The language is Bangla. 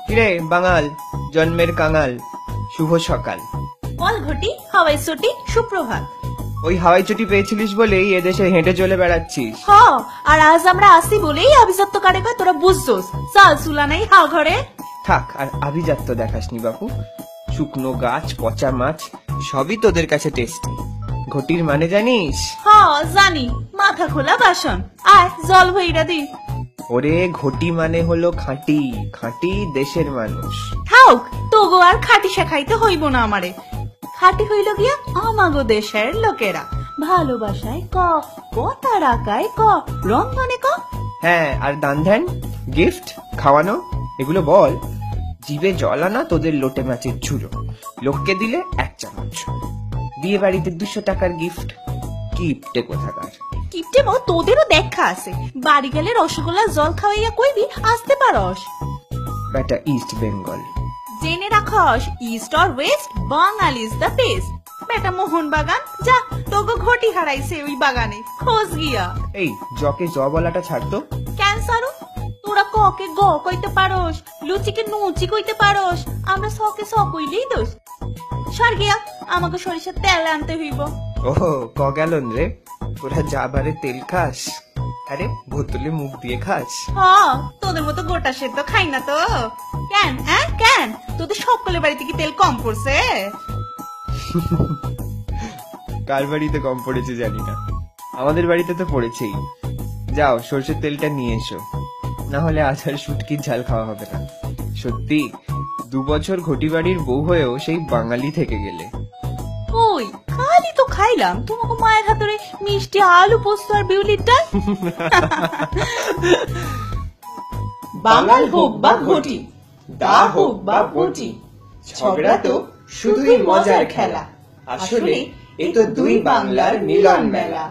কিরে বাঙাল, জন্মের কাঙাল, শুভ সকাল। বল ঘটি, হাওয়াই চটি, সুপ্রভাত। ওই হাওয়াই চটি পেয়েছিলিস বলেই এদেশে হেঁটে চলে বেড়াচ্ছিস। হ, আর আজ আমরা আসি বলেই আভিজাত্য কারে কয় তোরা বুঝছোস। চাল চুলা নাই হা ঘরে। থাক, আর আভিজাত্য দেখাসনি বাপু। শুকনো গাছ, পচা মাছ সবই তোদের কাছে টেস্টি। ঘটির মানে জানিস? হ জানি, মাথা খোলা বাসন। আয় জল ভইরা দি। ওরে ঘটি মানে হলো খাঁটি খাঁটি দেশের মানুষ। থাক, তোগো আর খাটি শেখাইতে হইব না আমারে। খাটি হইল গিয়া আমাগো দেশের লোকেরা। ভালোবাসায় ক, কথা রাখায় ক, রন্ধনে ক। হ্যাঁ, আর দান ধ্যান, গিফট, খাওয়ানো এগুলো বল। জিভে জল আনা তোদের লোটে মাছের ঝুড়ো, লোককে দিলে 1 চামচ। বিয়ে বাড়িতে 200 টাকার গিফট, কিপটে কোথাকার। কিপটে মো তোদেরও দেখা আছে। বাড়ি গেলে রসগোল্লা জল খাওয়াইয়া কইবি আসতে পারস। বেটা ইস্ট বেঙ্গল। জেনে রাখস, east or west, Bangali is the best. বেটা মোহন বাগান যা, তোগো ঘটি হারাইছে ওই বাগানে, খোঁজ গিয়া। এই জকে জ বলাটা ছাড়তো। ক্যান্সারও তোরা ককে গ কইতে পারস, লুচিকে নুচি কইতে পারস, আমরা সকে স কইলেই দোষ। সর গিয়া, আমাকে সরিষার তেল আনতে হইব। ওহো, ক গ্যালন রে? তোরা যাবারে তেল খাস? আরে বোতলে মুখ দিয়ে খাস? হ, তোদের মতো গোটা সেদ্ধ খাই না তো। কেন কেন তোদের সকলের বাড়িতে কি তেল কম পড়ছে? কার বাড়িতে কম পড়েছে জানি না, আমাদের বাড়িতে তো পড়েছেই। যাও সর্ষের তেলটা নিয়ে এসো, না হলে আজ আর শুটকির ঝাল খাওয়া হবে না। সত্যি 2 বছর ঘটি বাড়ির বউ হয়েও সেই বাঙালি থেকে গেলে। ওই খালি তো খাইলাম তোমাকে মায়ের হাতের মিষ্টি আলু পোস্ত আর বিউলির ডাল। বাঙাল হোক বা ঘটি, দা হোক বা বটি, ঝগড়া তো শুধুই মজার খেলা। আসলে এ তো দুই বাংলার মিলন মেলা।